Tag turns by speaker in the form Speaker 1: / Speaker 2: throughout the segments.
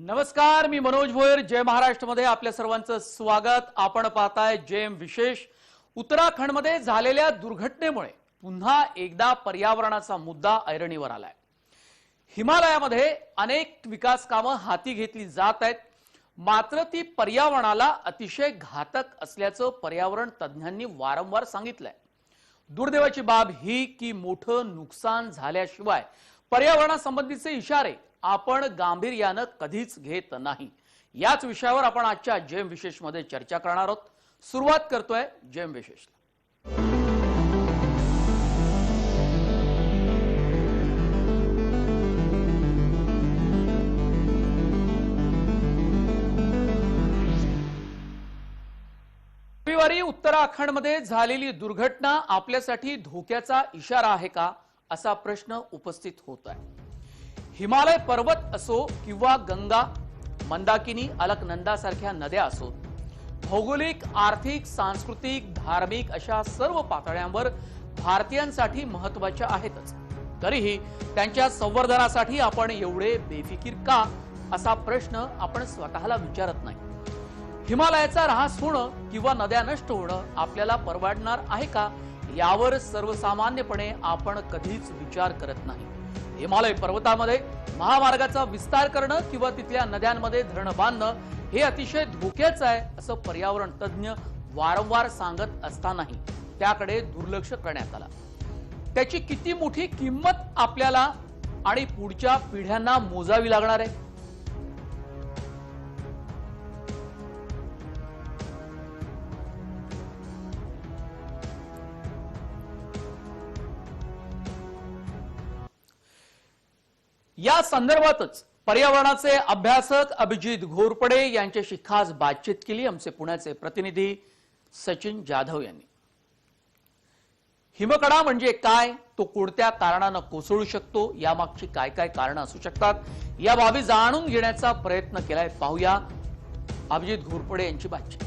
Speaker 1: नमस्कार, मी मनोज भोयर. जय महाराष्ट्र मध्ये आपल्या सर्वांचं स्वागत. आपण पाहताय जेम विशेष. उत्तराखंडमध्ये झालेल्या दुर्घटनेमुळे पुन्हा एकदा पर्यावरणाचा मुद्दा ऐरणीवर आलाय. हिमालयामध्ये अनेक विकास कामं हाती घेतली जात आहेत, मात्र ती पर्यावरणाला अतिशय घातक असल्याचं पर्यावरण तज्ञांनी वारंवार सांगितलंय. दुर्दैवाची बाब ही की मोठं नुकसान झाल्याशिवाय पर्यावरणासंबंधीचे इशारे आपण गांभीर्यानं कधीच घेत नाही. याच विषयावर आपण आजच्या जेम विशेष मध्ये चर्चा करणार आहोत. सुरुवात करतोय जेम विशेष. रविवारी उत्तराखंडमध्ये झालेली दुर्घटना आपल्यासाठी धोक्याचा इशारा आहे का, असा प्रश्न उपस्थित होत आहे. हिमालय पर्वत असो किंवा गंगा, मंदाकिनी, अलकनंदा सारख्या नद्या असो, भौगोलिक, आर्थिक, सांस्कृतिक, धार्मिक अशा सर्व पातळ्यांवर भारतीयांसाठी महत्त्वाच्या आहेतच. तरीही त्यांच्या संवर्धनासाठी आपण एवढे बेफिकीर का, असा प्रश्न आपण स्वतःला विचारत नाही. हिमालयाचा ऱ्हास होणं किंवा नद्या नष्ट होणं आपल्याला परवडणार आहे का, यावर सर्वसामान्यपणे आपण कधीच विचार करत नाही. हिमालय पर्वतामध्ये महामार्गाचा विस्तार करणं किंवा तिथल्या नद्यांमध्ये धरण बांधणं हे अतिशय धोक्याचं आहे, असं पर्यावरण तज्ञ वारंवार सांगत असतानाही त्याकडे दुर्लक्ष करण्यात आलं. त्याची किती मोठी किंमत आपल्याला आणि पुढच्या पिढ्यांना मोजावी लागणार आहे. या संदर्भातच पर्यावरणाचे अभ्यासक अभिजित घोरपडे यांच्याशी खास बातचीत केली आमचे पुण्याचे प्रतिनिधी सचिन जाधव यांनी. हिमकडा म्हणजे काय, तो कोणत्या कारणाने कोसळू शकतो, यामागची काय काय कारणं असू शकतात, या बाबी जाणून घेण्याचा प्रयत्न केलाय. पाहूया अभिजित घोरपडे यांची बातचीत.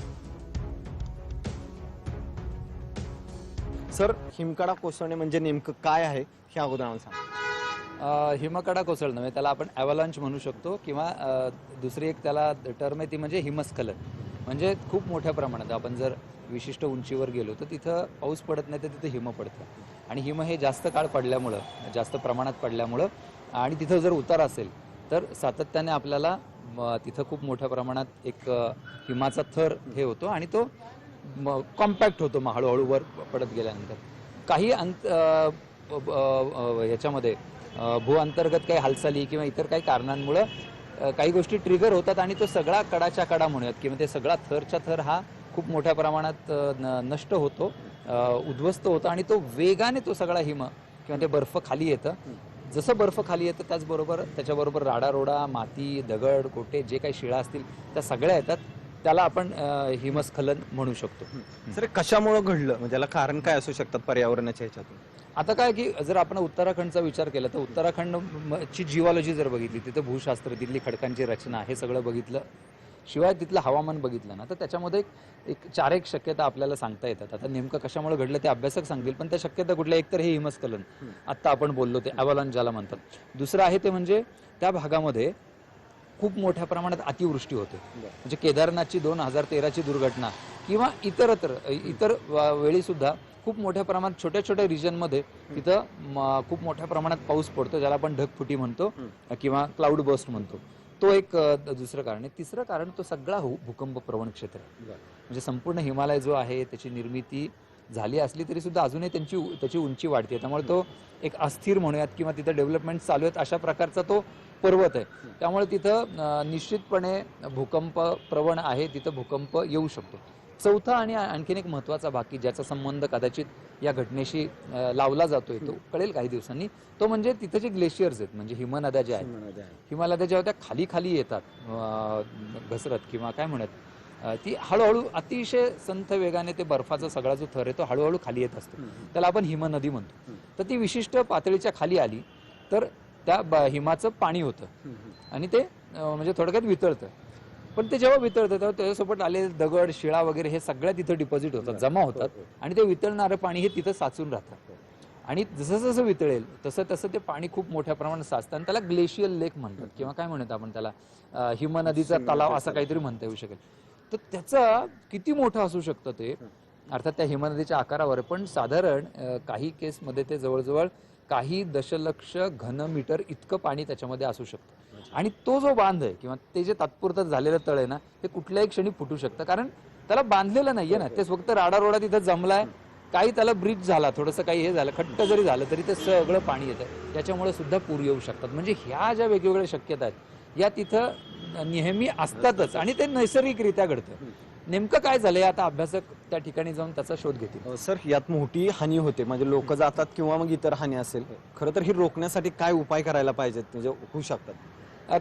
Speaker 2: सर, हिमकडा कोसळणे म्हणजे नेमकं काय आहे हे अगोदर आम्हाला सांगा.
Speaker 3: हिमकडा कोसळणं म्हणजे त्याला आपण ॲव्हलांच म्हणू शकतो किंवा दुसरी एक त्याला टर्म आहे ती म्हणजे हिमस्खलन. म्हणजे खूप मोठ्या प्रमाणात आपण जर विशिष्ट उंचीवर गेलो तर तिथं पाऊस पडत नाही तर तिथं हिम पडतं. आणि हिम हे जास्त काळ पडल्यामुळं, जास्त प्रमाणात पडल्यामुळं आणि तिथं जर उतार असेल तर सातत्याने आपल्याला तिथं खूप मोठ्या प्रमाणात एक हिमाचा थर हे होतो आणि तो कॉम्पॅक्ट होतो मग हळूहळू वर पडत गेल्यानंतर. काही याच्यामध्ये भू अंतर्गत काही हालचाली किंवा इतर काही कारणांमुळे काही गोष्टी ट्रिगर होतात आणि तो सगळा कडाच्या कडा म्हणूयात किंवा ते सगळा थरच्या थर हा खूप मोठ्या प्रमाणात नष्ट होतो, उद्ध्वस्त होतो आणि तो वेगाने तो सगळा हिम किंवा ते बर्फ खाली येतं. जसं बर्फ खाली येतं त्याचबरोबर त्याच्याबरोबर राडारोडा, माती, दगड, कोटे जे काही शिळा असतील त्या सगळ्या येतात. त्याला आपण हिमस्खलन म्हणू शकतो.
Speaker 2: सर, कशामुळे घडलं, म्हणजे त्याला कारण काय असू शकतात पर्यावरणाच्या ह्याच्यातून?
Speaker 3: आता काय की जर आपण उत्तराखंडचा विचार केला तर उत्तराखंडची जिओलॉजी जर बघितली, तिथं भूशास्त्र, तिथली खडकांची रचना हे सगळं बघितलं, शिवाय तिथलं हवामान बघितलं ना, तर त्याच्यामध्ये एक 4 शक्यता आपल्याला सांगता येतात. आता नेमकं कशामुळे घडलं ते अभ्यासक सांगतील, पण त्या शक्यता कुठल्या, एक तर हे हिमस्खलन आत्ता आपण बोललो ते ॲव्हलांच ज्याला म्हणतात. दुसरं आहे ते म्हणजे त्या भागामध्ये खूप मोठ्या प्रमाणात अतिवृष्टी होते. म्हणजे केदारनाथची 2013ची दुर्घटना किंवा इतर वेळी सुद्धा खूप मोठ्या प्रमाणात छोट्या छोट्या रिजनमध्ये तिथं खूप मोठ्या प्रमाणात पाऊस पडतो, ज्याला आपण ढगफुटी म्हणतो किंवा क्लाउड बर्स्ट म्हणतो. तो एक दुसरं कारण आहे. तिसरं कारण तो सगळा भूकंप प्रवण क्षेत्र आहे. म्हणजे संपूर्ण हिमालय जो आहे त्याची निर्मिती झाली असली तरी सुद्धा अजूनही त्याची उंची वाढते, त्यामुळे तो एक अस्थिर म्हणूयात किंवा तिथं डेव्हलपमेंट चालू आहेत अशा प्रकारचा तो पर्वत आहे. त्यामुळे तिथं निश्चितपणे भूकंप प्रवण आहे, तिथं भूकंप येऊ शकतो. चौथा आणि आणखीन एक महत्त्वाचा भाग की ज्याचा संबंध कदाचित या घटनेशी लावला जातोय, तो कळेल काही दिवसांनी, तो म्हणजे तिथं जे ग्लेशियर्स आहेत, म्हणजे हिमनद्या ज्या आहेत, हिमनद्या जेव्हा त्या खाली खाली येतात घसरत किंवा काय म्हणत, ती हळूहळू अतिशय संथ वेगाने ते बर्फाचा सगळा जो थर आहे तो हळूहळू खाली येत असतो. त्याला आपण हिमनदी म्हणतो. तर ती विशिष्ट पातळीच्या खाली आली तर त्या हिमाचं पाणी होतं आणि ते म्हणजे थोडक्यात वितळतं. पण ते जेव्हा वितळतं तेव्हा त्याच्यासोबत आलेले दगड, शिळा वगैरे हे सगळ्या तिथं डिपॉझिट होतात, जमा होतात आणि ते वितळणारं पाणी हे तिथं साचून राहतं. आणि जसं जसं वितळेल तसं तसं ते पाणी खूप मोठ्या प्रमाणात साचतं आणि त्याला ग्लेशियल लेक म्हणतात किंवा काय म्हणत आपण त्याला हिमनदीचा तलाव असं काहीतरी म्हणता येऊ शकेल. तर त्याचा किती मोठं असू शकतं ते, अर्थात त्या हिमनदीच्या आकारावर, पण साधारण काही केसमध्ये ते जवळजवळ काही दशलक्ष घनमीटर इतकं पाणी त्याच्यामध्ये असू शकतं. आणि तो जो बांध आहे किंवा ते जे तात्पुरतं झालेलं तळ आहे ना, ते कुठल्याही क्षणी फुटू शकतं, कारण त्याला बांधलेलं नाहीये ना, ते फक्त राडारोडा तिथं जमलाय, काही त्याला ब्रिज झाला, थोडंसं काही हे झालं, खट्ट जरी झालं तरी ते सगळं पाणी येतं, त्याच्यामुळे सुद्धा पूर येऊ शकतात. म्हणजे ह्या ज्या वेगवेगळ्या शक्यता आहेत या तिथं नेहमी असतातच आणि ते नैसर्गिकरित्या घडतं. नेमकं काय झालंय आता अभ्यासक त्या ठिकाणी जाऊन त्याचा शोध घेतील.
Speaker 2: सर, यात मोठी हानी होते, म्हणजे लोक जातात किंवा मग इतर हानी असेल. खरं तर ही रोखण्यासाठी काय उपाय करायला पाहिजेत, म्हणजे होऊ शकतात?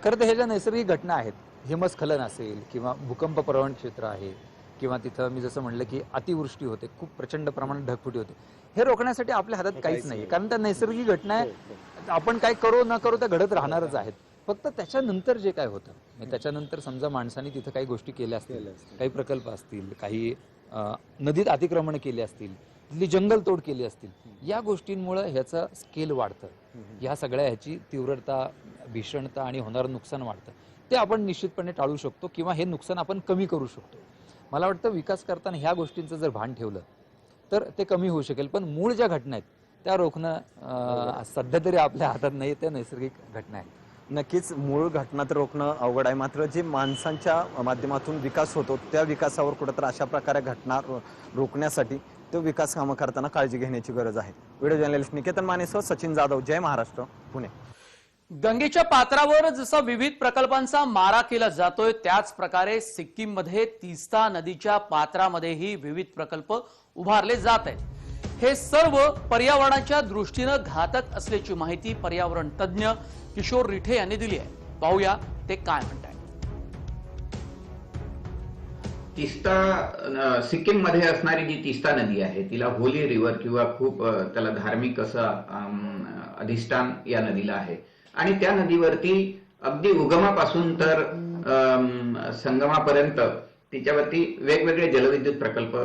Speaker 3: खरं तर हे ज्या नैसर्गिक घटना आहेत, हिमस्खलन असेल किंवा भूकंप प्रवण क्षेत्र आहे किंवा तिथं मी जसं म्हणलं की अतिवृष्टी होते, खूप प्रचंड प्रमाणात ढगफुटी होते, हे रोखण्यासाठी आपल्या हातात काहीच नाही, कारण त्या नैसर्गिक घटना आहे, आपण काय करो न करो त्या घडत राहणारच आहेत. फक्त त्याच्यानंतर जे काय होतं, म्हणजे त्याच्यानंतर समजा माणसाने तिथं काही गोष्टी केल्या असतील, काही प्रकल्प असतील, काही नदीत अतिक्रमण केले असतील, तिथली जंगल तोड केली असतील, या गोष्टींमुळे ह्याचं स्केल वाढतं, या सगळ्या ह्याची तीव्रता, भीषणता आणि होणारं नुकसान वाढतं. ते आपण निश्चितपणे टाळू शकतो किंवा हे नुकसान आपण कमी करू शकतो. मला वाटतं विकास करताना ह्या गोष्टींचं जर भान ठेवलं तर ते कमी होऊ शकेल, पण मूळ ज्या घटना आहेत त्या रोखणं सध्या तरी आपल्या हातात नाही, त्या नैसर्गिक घटना आहेत.
Speaker 2: नक्कीच मूळ घटना तर रोखणं अवघड आहे, मात्र जे माणसांच्या माध्यमातून विकास होतो त्या विकासावर कुठंतरी अशा प्रकारे घटना रोखण्यासाठी तो विकास कामं करताना काळजी घेण्याची गरज आहे. व्हिडिओ जर्नलिस्ट निकेतन मानेसह सचिन जाधव, जय महाराष्ट्र, पुणे.
Speaker 1: गंगेच्या पात्रावर जसा विविध प्रकल्पांचा मारा केला जातोय त्याच प्रकारे सिक्कीममध्ये तीस्ता नदीच्या पात्रामध्येही विविध प्रकल्प उभारले जात आहेत. हे सर्व पर्यावरणाच्या दृष्टीनं घातक असल्याची माहिती पर्यावरण तज्ञ किशोर रिठे यांनी दिली आहे. पाहूया ते काय म्हणतात.
Speaker 4: तीस्ता सिक्कीम मध्ये असणारी जी तीस्ता नदी आहे तिला होली रिव्हर किंवा खूप त्याला धार्मिक असं अधिष्ठान या नदीला आहे आणि त्या नदीवरती अगदी उगमापासून तर संगमापर्यंत तिच्यावरती वेगवेगळे जलविद्युत प्रकल्प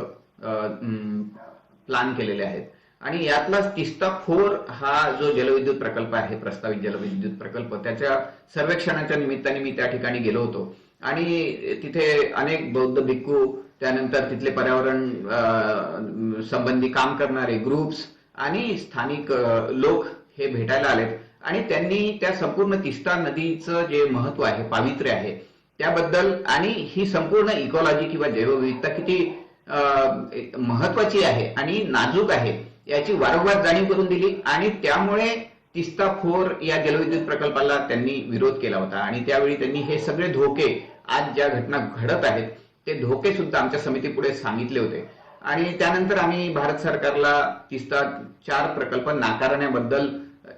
Speaker 4: प्लान केलेले आहेत आणि यातलाच तीस्ता 4 हा जो जलविद्युत प्रकल्प आहे, प्रस्तावित जलविद्युत प्रकल्प, त्याच्या सर्वेक्षणाच्या निमित्ताने मी त्या ठिकाणी गेलो होतो आणि तिथे अनेक बौद्ध भिक्खू, त्यानंतर तिथले पर्यावरण संबंधी काम करणारे ग्रुप्स आणि स्थानिक लोक हे भेटायला आलेत आणि त्यांनी त्या संपूर्ण तीस्ता नदीचं जे महत्व आहे, पावित्र्य आहे त्याबद्दल आणि ही संपूर्ण इकॉलॉजी किंवा जैवविविधता किती महत्वाची आहे आणि नाजूक आहे याची वारंवार जाणीव करून दिली आणि त्यामुळे तीस्ता 4 या जलविद्युत प्रकल्पाला त्यांनी विरोध केला होता आणि त्यावेळी त्यांनी हे सगळे धोके, आज ज्या घटना घडत आहेत ते धोके सुद्धा आमच्या समितीपुढे सांगितले होते आणि त्यानंतर आम्ही भारत सरकारला तीस्ता 4 प्रकल्प नाकारण्याबद्दल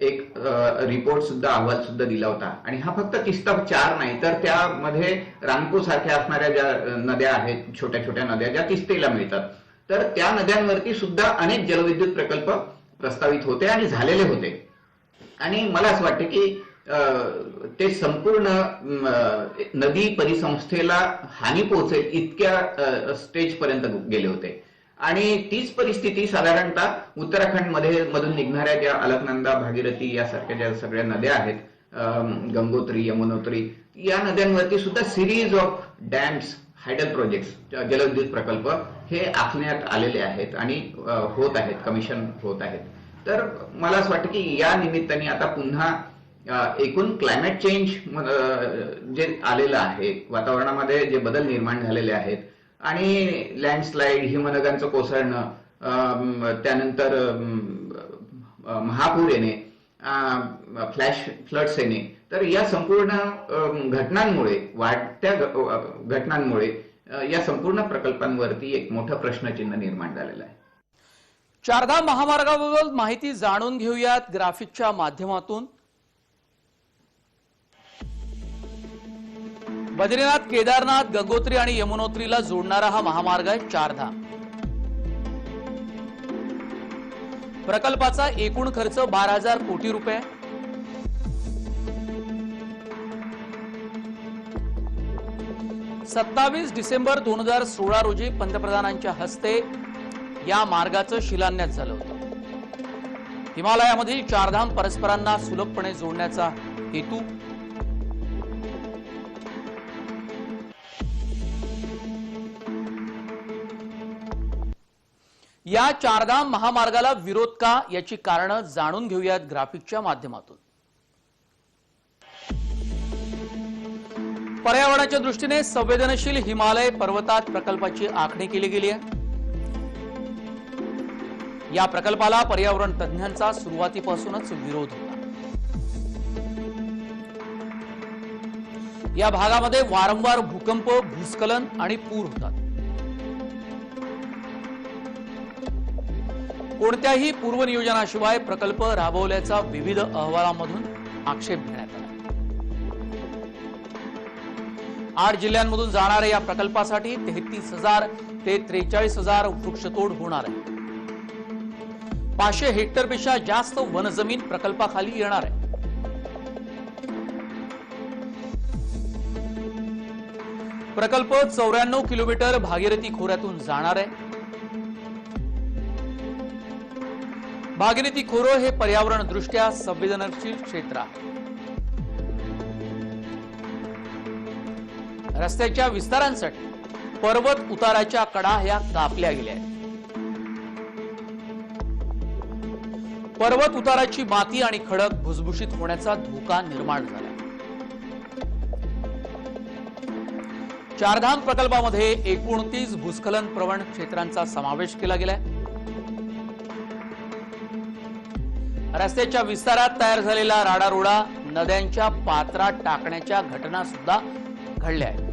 Speaker 4: एक रिपोर्ट सुद्धा, अहवाल सुद्धा दिला होता आणि हा फक्त तीस्ता 4 नाही तर त्यामध्ये रामको सारख्या असणाऱ्या ज्या नद्या आहेत, छोट्या छोट्या नद्या ज्या तीस्तेला मिळतात, तर त्या नद्यांवरती सुद्धा अनेक जलविद्युत प्रकल्प प्रस्तावित होते आणि झालेले होते आणि मला असं वाटतं की ते संपूर्ण नदी परिसंस्थेला हानी पोहोचेल इतक्या स्टेज पर्यंत गेले होते आणि तीच परिस्थिती साधारणतः उत्तराखंड मधून निघणाऱ्या ज्या अलकनंदा, भागीरथी यासारख्या ज्या सगळ्या नद्या आहेत, गंगोत्री, यमुनोत्री, या नद्यांवरती सुद्धा series of dams, hydel projects, जलविद्युत प्रकल्प हे आखण्यात आलेले आहेत आणि होत आहेत, कमिशन होत आहेत. तर मला असं वाटतं की या निमित्ताने आता पुन्हा एकूण क्लायमेट चेंज जे आलेलं आहे, वातावरणामध्ये जे बदल निर्माण झालेले आहेत आणि लँडस्लाइड, हिमनगांचं कोसळणं, त्यानंतर महापूर येणे, फ्लॅश फ्लड्स येणे, तर या संपूर्ण घटनांमुळे, वाढत्या घटनांमुळे या संपूर्ण प्रकल्पांवरती एक मोठं प्रश्नचिन्ह निर्माण झालेलं आहे.
Speaker 1: चारधाम महामार्गाबद्दल माहिती जाणून घेऊयात ग्राफिकच्या माध्यमातून. बद्रीनाथ, केदारनाथ, गंगोत्री आणि यमुनोत्रीला जोडणारा हा महामार्ग आहे चारधाम. प्रकल्पाचा एकूण खर्च 12,000 कोटी रुपये. 27 डिसेंबर 2016 रोजी पंतप्रधानांच्या हस्ते या मार्गाचं शिलान्यास झालं होतं. हिमालयामधील चारधाम परस्परांना सुलभपणे जोडण्याचा हेतू. या चारधाम महामार्गाला विरोध का, याची कारणं जाणून घेऊयात ग्राफिकच्या माध्यमातून. पर्यावरणाच्या दृष्टीने संवेदनशील हिमालय पर्वतात प्रकल्पाची आखणी केली गेली आहे. या प्रकल्पाला पर्यावरण तज्ञांचा सुरुवातीपासूनच विरोध होता. या भागामध्ये वारंवार भूकंप, भूस्खलन आणि पूर होतात. कोणत्याही पूर्वनियोजनाशिवाय प्रकल्प राबवल्याचा विविध अहवालांमधून आक्षेप घेण्यात आला. 8 जिल्ह्यांमधून जाणाऱ्या या प्रकल्पासाठी 33,000 ते 43,000 वृक्षतोड होणार आहे. 500 हेक्टरपेक्षा जास्त वनजमीन प्रकल्पाखाली येणार आहे. प्रकल्प 94 किलोमीटर भागीरथी खोऱ्यातून जाणार आहे. भागीरथी खोरं हे पर्यावरण दृष्ट्या संवेदनशील क्षेत्र आहे. रस्त्याच्या विस्तारांसाठी पर्वत उताराच्या कडा ह्या कापल्या गेल्या आहेत. पर्वत उताराची माती आणि खडक भुसभुशीत होण्याचा धोका निर्माण झाला. चारधाम प्रकल्पामध्ये 29 भूस्खलन प्रवण क्षेत्रांचा समावेश केला गेलाय. रस्त्याच्या विस्तारात तयार झालेला राडारोडा नद्यांच्या पात्रात टाकण्याच्या घटना सुद्धा घडल्या आहेत.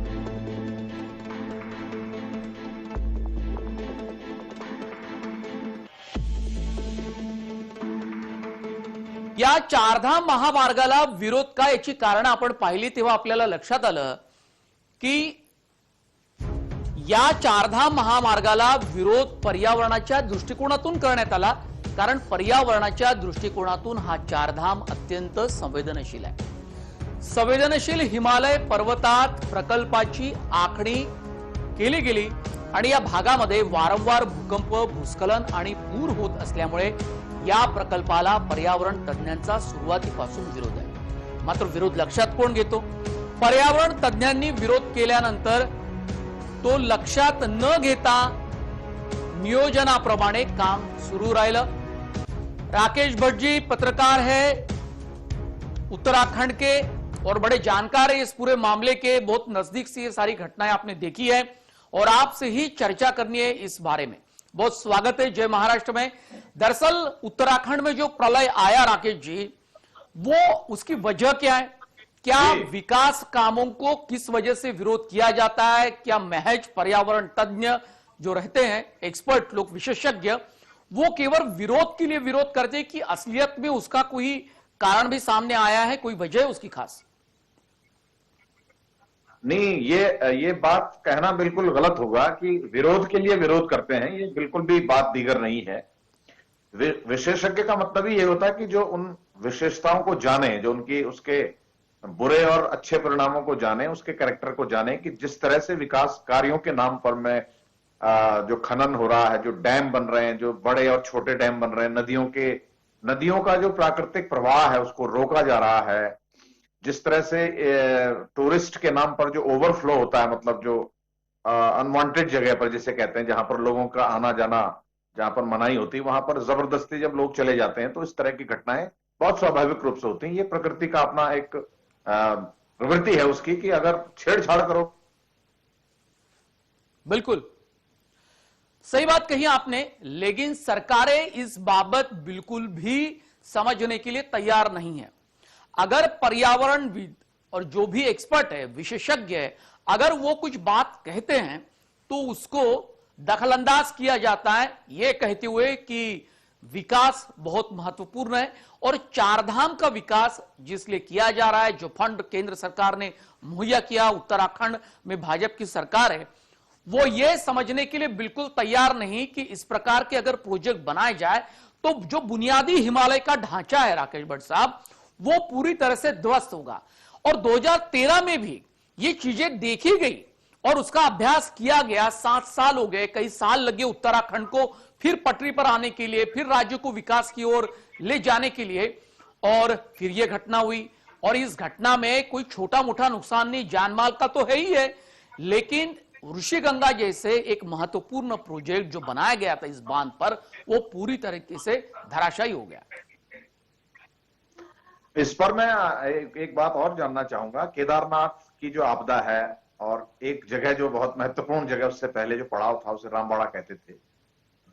Speaker 1: या चारधाम महामार्गाला विरोध का, याची कारण आपण पाहिली तेव्हा आपल्याला लक्षात आलं की या चारधाम महामार्गाला विरोध पर्यावरणाच्या दृष्टिकोनातून करण्यात आला. कारण पर्यावरणाच्या दृष्टिकोनातून हा चारधाम अत्यंत संवेदनशील आहे. संवेदनशील हिमालय पर्वतात प्रकल्पाची आखणी केली गेली आणि या भागामध्ये वारंवार भूकंप, भूस्खलन आणि पूर होत असल्यामुळे या प्रकल्पाला पर्यावरण तज्ञांचा सुरुवातीपासून विरोध आहे. मात्र विरोध लक्षात कोण घेतो? पर्यावरण तज्ञांनी विरोध केल्यानंतर तो लक्षात न घेता नियोजनाप्रमाणे काम सुरू राहिलं. राकेश भट्ट जी पत्रकार है, उत्तराखंड के, और बड़े जानकार है इस पूरे मामले के. बहुत नजदीक से ये सारी घटनाएं आपने देखी है और आपसे ही चर्चा करनी है इस बारे में. बहुत स्वागत है जय महाराष्ट्र में. दरअसल उत्तराखंड में जो प्रलय आया राकेश जी, वो उसकी वजह क्या है? क्या विकास कामों को किस वजह से विरोध किया जाता है? क्या महज पर्यावरण तज्ञ जो रहते हैं, एक्सपर्ट लोग, विशेषज्ञ, वो केवल विरोध के लिए विरोध करते कि असलियत में उसका कोई कारण भी सामने आया है, कोई वजह है उसकी खास?
Speaker 5: नहीं, ये बात कहना बिल्कुल गलत होगा कि विरोध के लिए विरोध करते हैं. ये बिल्कुल भी बात दीगर नहीं है. विशेषज्ञ का मतलब ही ये होता है कि जो उन विशेषताओं को जाने, जो उनकी उसके बुरे और अच्छे परिणामों को जाने, उसके कैरेक्टर को जाने कि जिस तरह से विकास कार्यों के नाम पर में जो खनन हो रहा है, जो डैम बन रहे हैं, जो बड़े और छोटे डैम बन रहे हैं, नदियों का जो प्राकृतिक प्रवाह है उसको रोका जा रहा है. जिस तरह से टूरिस्ट के नाम पर जो ओवरफ्लो होता है, मतलब जो अनवांटेड जगह पर जिसे कहते हैं, जहां पर लोगों का आना जाना, जहां पर मनाही होती है, वहां पर जबरदस्ती जब लोग चले जाते हैं तो इस तरह की घटनाएं बहुत स्वाभाविक रूप से होती हैं. ये प्रकृति का अपना एक प्रवृत्ति है उसकी कि अगर छेड़छाड़ करो.
Speaker 1: बिल्कुल सही बात कही आपने, लेकिन सरकारें इस बाबत बिल्कुल भी समझने के लिए तैयार नहीं है. अगर पर्यावरणविद और जो भी एक्सपर्ट है, विशेषज्ञ है, अगर वो कुछ बात कहते हैं तो उसको दखलंदाज किया जाता है, ये कहते हुए कि विकास बहुत महत्वपूर्ण है और चारधाम का विकास जिसलिए किया जा रहा है, जो फंड केंद्र सरकार ने मुहैया किया, उत्तराखंड में भाजपा की सरकार है, वो ये समझने के लिए बिल्कुल तैयार नहीं कि इस प्रकार के अगर प्रोजेक्ट बनाए जाए तो जो बुनियादी हिमालय का ढांचा है राकेश भट्ट साहब, वो पूरी तरह से ध्वस्त होगा. और 2013 में भी ये चीजें देखी गई और उसका अभ्यास किया गया. 7 साल हो गए, कई साल लगे उत्तराखंड को फिर पटरी पर आने के लिए, फिर राज्य को विकास की ओर ले जाने के लिए, और फिर यह घटना हुई। और इस घटना में कोई छोटा मोटा नुकसान नहीं, जानमाल का तो है ही है, लेकिन ऋषिगंगा जैसे एक महत्वपूर्ण प्रोजेक्ट जो बनाया गया था इस बांध पर, वो पूरी तरीके से धराशायी हो गया।
Speaker 5: इस पर मैं एक बात और जानना चाहूंगा। केदारनाथ की जो आपदा है, और एक जगह जो बहुत महत्वपूर्ण जगह, उससे पहले जो पड़ाव था उसे रामबाड़ा कहते थे,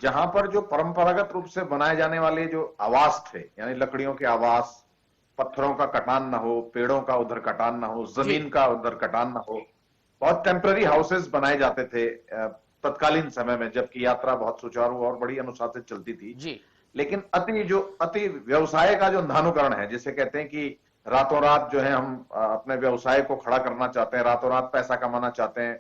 Speaker 5: जहां पर जो परंपरागत रूप से बनाए जाने वाले जो आवास थे, यानी लकड़ियों के आवास, पत्थरों का कटान ना हो, पेड़ों का उधर कटान ना हो, जमीन का उधर कटान ना हो, बहुत टेम्पररी हाउसेस बनाए जाते थे तत्कालीन समय में, जबकि यात्रा बहुत सुचारू और बड़ी अनुशासित चलती थी
Speaker 1: जी।
Speaker 5: लेकिन अति व्यवसाय का जो अंधानुकरण है, जिसे कहते हैं कि रातों रात जो है हम अपने व्यवसाय को खड़ा करना चाहते हैं, रातों रात पैसा कमाना चाहते हैं,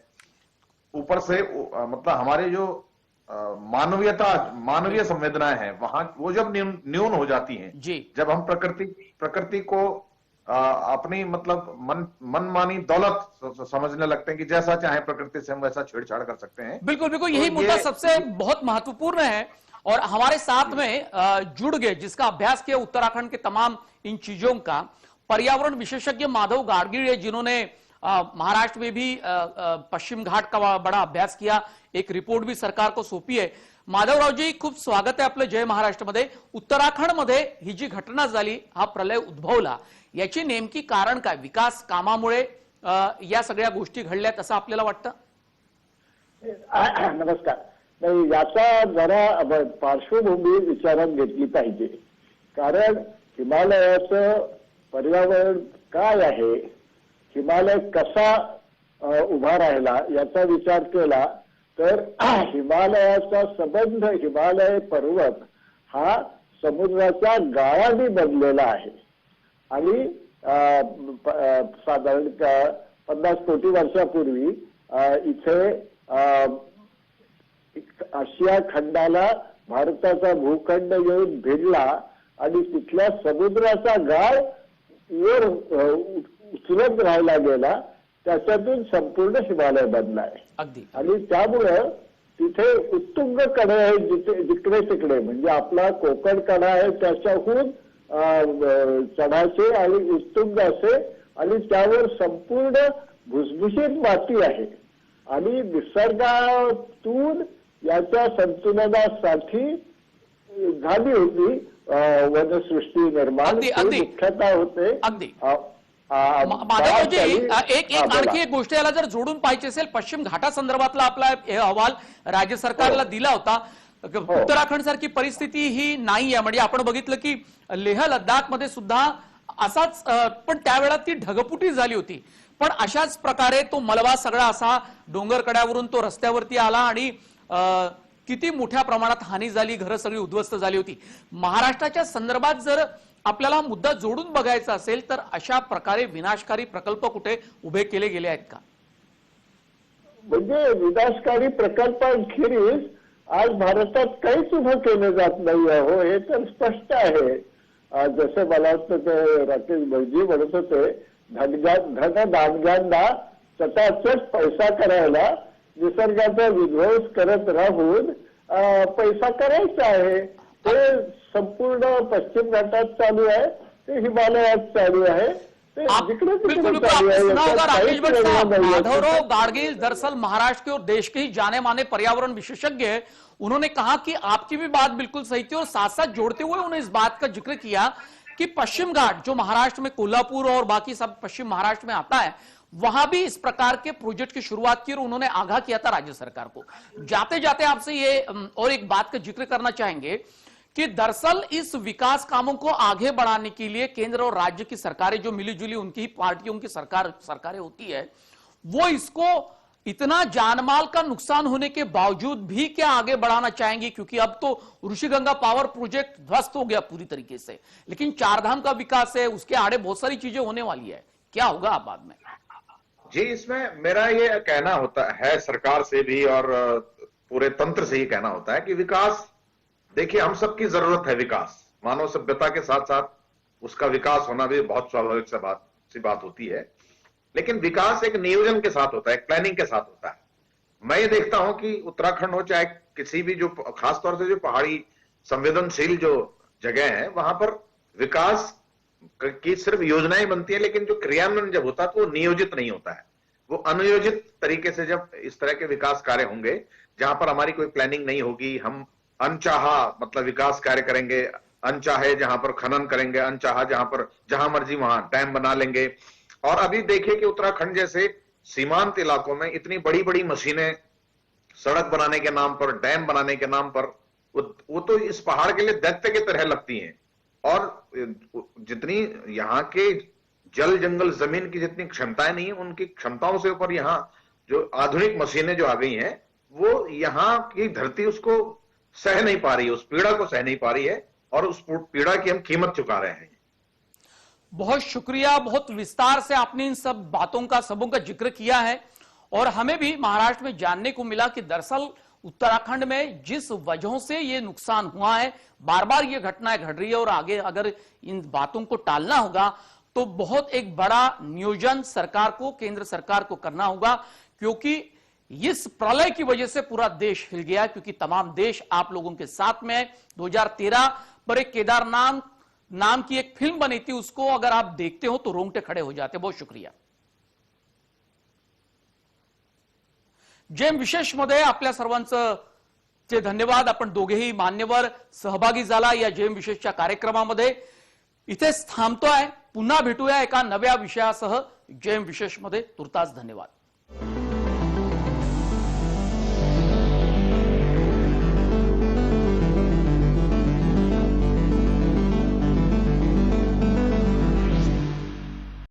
Speaker 5: ऊपर से मतलब हमारे जो मानवीय संवेदनाएं हैं वहां, वो जब न्यून हो जाती हैं
Speaker 1: जी।
Speaker 5: जब हम प्रकृति को अपनी मतलब मनमानी दौलत समझने लगते हैं कि जैसा चाहे प्रकृति से हम वैसा छेड़छाड़ कर सकते हैं।
Speaker 1: बिल्कुल बिल्कुल, यही
Speaker 5: तो
Speaker 1: मुद्दा सबसे बहुत महत्वपूर्ण है। और हमारे साथ में जुड़ गए, जिसका अभ्यास किया उत्तराखंड के तमाम इन चीजों का, पर्यावरण विशेषज्ञ माधव गाडगीळ, जिन्होंने महाराष्ट्र में भी पश्चिम घाट का बड़ा अभ्यास किया, एक रिपोर्ट भी सरकार को सौंपी है। माधवरावजी, खूप स्वागत आहे आपलं जय महाराष्ट्रमध्ये। उत्तराखंडमध्ये ही जी घटना झाली, हा प्रलय उद्भवला, याची नेमकी कारण काय? विकास कामामुळे या सगळ्या गोष्टी घडल्यात असं आपल्याला वाटतं?
Speaker 6: नमस्कार. नाही, याचा जरा पार्श्वभूमी विचारात घेतली पाहिजे. कारण हिमालयाचं पर्यावरण काय आहे, हिमालय कसा उभा राहिला याचा विचार केला तर हिमालयाचा संबंध, हिमालय पर्वत हा समुद्राच्या गाळाने बनलेला आहे. आणि साधारण 50 कोटी वर्षापूर्वी इथे आशिया खंडाला भारताचा भूखंड येऊन भिडला आणि तिथल्या समुद्राचा गाळ वर उचलत राहिला गेला, त्याच्यातून संपूर्ण हिमालय बनलाय.
Speaker 1: अगदी.
Speaker 6: आणि त्यामुळं तिथे उत्तुंग कडे आहे, जिकडे तिकडे, म्हणजे आपला कोकण कडा आहे त्याच्याहून चढाचे आणि उत्तुंग असे, आणि त्यावर संपूर्ण भुसभुशीत माती आहे. आणि निसर्गातून याच्या संतुलनासाठी झाली होती वनसृष्टी निर्माण, मुख्यतः होते.
Speaker 1: अगदी. माधवजी, एक आणखी एक गोष्ट याला जर जोडून पाहिजे असेल, पश्चिम घाटासंदर्भातला आपला अहवाल राज्य सरकारला दिला होता. उत्तराखंड सारखी परिस्थिती ही नाही आहे. म्हणजे आपण बघितलं की लेह लडाख मध्ये सुद्धा असाच, पण त्यावेळेला ती ढगफुटी झाली होती. पण अशाच प्रकारे तो मलबा सगळा असा डोंगर कड्यावरून तो रस्त्यावरती आला आणि किती मोठ्या प्रमाणात हानी झाली, घरं सगळी उद्ध्वस्त झाली होती. महाराष्ट्राच्या संदर्भात जर आपल्याला मुद्दा जोडून बघायचा असेल तर अशा प्रकारे विनाशकारी प्रकल्प कुठे उभे केले गेले आहेत का?
Speaker 6: म्हणजे विनाशकारी प्रकल्पांखेरीज आज भारतात काहीच उभं केलं जात नाही हो, हे तर स्पष्ट आहे. जसं मला वाटतं ते राकेश भटजी म्हणत होते, धनदांडग्यांना चटाचट पैसा करायला निसर्गाचा विध्वंस करत राहून पैसा करायचा आहे. ते संपूर्ण पश्चिम घाटात चालू आहे, ते हिमालयात चालू आहे, ते जिकडे तिकडे चालू आहे.
Speaker 1: राकेश भट्ट साहब, माधवराव गाडगीळ दरअसल महाराष्ट्र के और देश के ही जाने माने पर्यावरण विशेषज्ञ है. उन्होंने कहा कि आपकी भी बात बिल्कुल सही थी, और साथ साथ जोड़ते हुए उन्होंने इस बात का जिक्र किया कि पश्चिम घाट जो महाराष्ट्र में कोल्हापुर और बाकी सब पश्चिम महाराष्ट्र में आता है, वहां भी इस प्रकार के प्रोजेक्ट की शुरुआत की और उन्होंने आगाह किया था राज्य सरकार को. जाते जाते आपसे ये और एक बात का जिक्र करना चाहेंगे कि दरअसल इस विकास कामों को आगे बढ़ाने के लिए केंद्र और राज्य की सरकारें जो मिलीजुली उनकी पार्टियों की सरकारें होती है, वो इसको इतना जानमाल का नुकसान होने के बावजूद भी क्या आगे बढ़ाना चाहेंगी? क्योंकि अब तो ऋषिगंगा पावर प्रोजेक्ट ध्वस्त हो गया पूरी तरीके से, लेकिन चारधाम का विकास है, उसके आड़े बहुत सारी चीजें होने वाली है. क्या होगा आप बाद में?
Speaker 5: जी, इसमें मेरा ये कहना होता है सरकार से भी और पूरे तंत्र से ही कहना होता है कि विकास, देखिए हम सबकी जरूरत है विकास, मानव सभ्यता के साथ साथ उसका विकास होना भी बहुत स्वाभाविक सी बात होती है. लेकिन विकास एक नियोजन के साथ होता है, एक प्लानिंग के साथ होता है. मैं ये देखता हूं कि उत्तराखंड हो चाहे किसी भी जो खासतौर से जो पहाड़ी संवेदनशील जो जगह है वहां पर विकास की सिर्फ योजनाएं बनती है, लेकिन जो क्रियान्वयन जब होता है तो वो नियोजित नहीं होता है। वो अनियोजित तरीके से जब इस तरह के विकास कार्य होंगे जहां पर हमारी कोई प्लानिंग नहीं होगी, हम अनचाहा मतलब विकास कार्य करेंगे, अनचाहे जहां पर खनन करेंगे, अनचाहा जहां पर जहां मर्जी वहां डैम बना लेंगे। और अभी देखिए कि उत्तराखंड जैसे सीमांत इलाकों में इतनी बड़ी बड़ी मशीनें सड़क बनाने के नाम पर, डैम बनाने के नाम पर, वो तो इस पहाड़ के लिए दैत्य की तरह लगती हैं। और जितनी यहाँ के जल जंगल जमीन की जितनी क्षमताएं नहीं है, उनकी क्षमताओं से ऊपर यहाँ जो आधुनिक मशीनें जो आ गई हैं वो यहाँ की धरती उसको सह नहीं पा रही है, उस पीड़ा को सह नहीं पा रही है, और उस पीड़ा की हम कीमत चुका रहे हैं।
Speaker 1: बहुत शुक्रिया, बहुत विस्तार से आपने इन सब बातों का, सबों का जिक्र किया है। और हमें भी महाराष्ट्र में जानने को मिला कि दरअसल उत्तराखंड में जिस वजहों से ये नुकसान हुआ है, बार बार ये घटनाएं घट रही है, और आगे अगर इन बातों को टालना होगा तो बहुत एक बड़ा नियोजन सरकार को, केंद्र सरकार को करना होगा, क्योंकि इस प्रलय की वजह से पूरा देश हिल गया, क्योंकि तमाम देश आप लोगों के साथ में है। 2013 पर एक केदारनाथ नाम की एक फिल्म बनी थी, उसको अगर आप देखते हो तो रोंगटे खड़े हो जाते। बहुत शुक्रिया। जेम विशेष मध्ये आपल्या सर्वांचे धन्यवाद। आपण दोघेही मान्यवर सहभागी झाला या जेम विशेषच्या कार्यक्रमामध्ये। इथेच थांबतोय, पुन्हा भेटूया एका नव्या विषयासह जेम विशेष मध्ये। तुर्तास धन्यवाद।